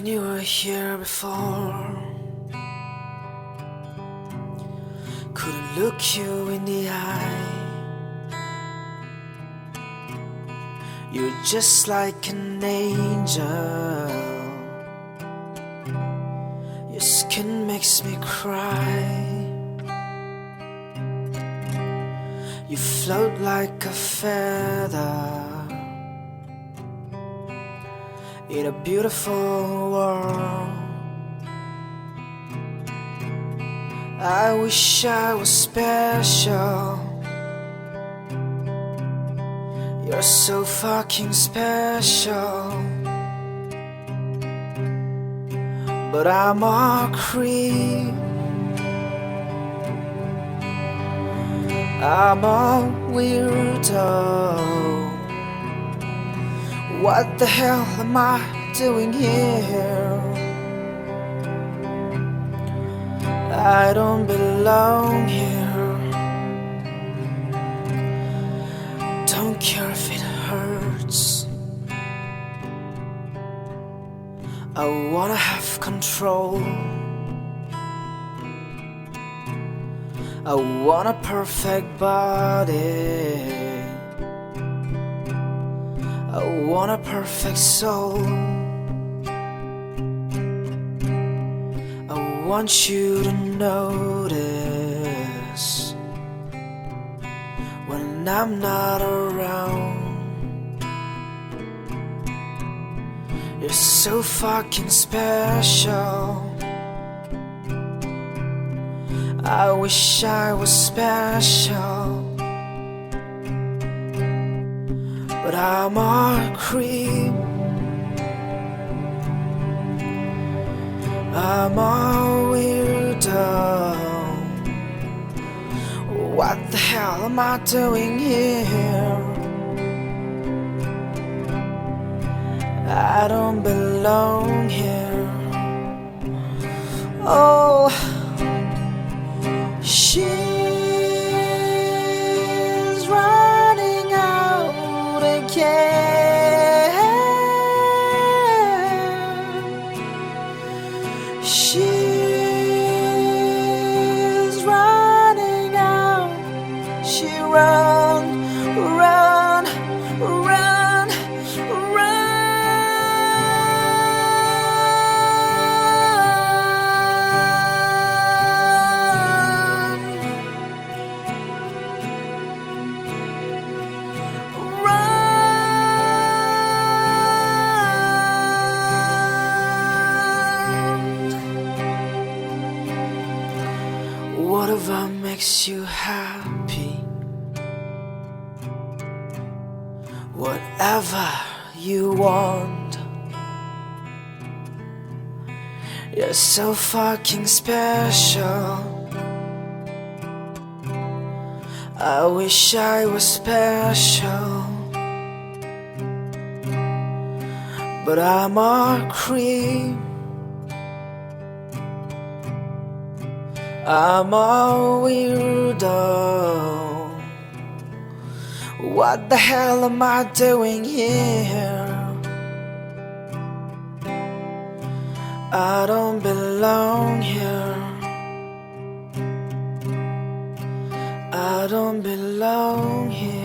when you were here before. Couldn't look you in the eye. You're just like an angel. Your skin makes me cry. You float like a feather in a beautiful world. I wish I was special. You're so fucking special. But I'm a creep. I'm a weirdo. What the hell am I doing here? I don't belong here. Don't care if it hurts. I wanna have control. I want a perfect body. I want a perfect soul. I want you to notice when I'm not around. You're so fucking special. I wish I was special. But I'm a creep. I'm a weirdo. What the hell am I doing here? I don't belong here. Oh, she's running out again. She's running out. She run, run, run, run. Whatever makes you happy, whatever you want. You're so fucking special. I wish I was special. But I'm a creep. I'm a weirdo. What the hell am I doing here? I don't belong here. I don't belong here.